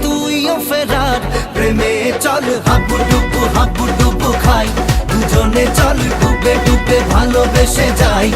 তুইও ফেরার। প্রেমে চল হাবুডুবু খাই, দুজনে চল ডুবে ডুবে ভালোবেসে যাই।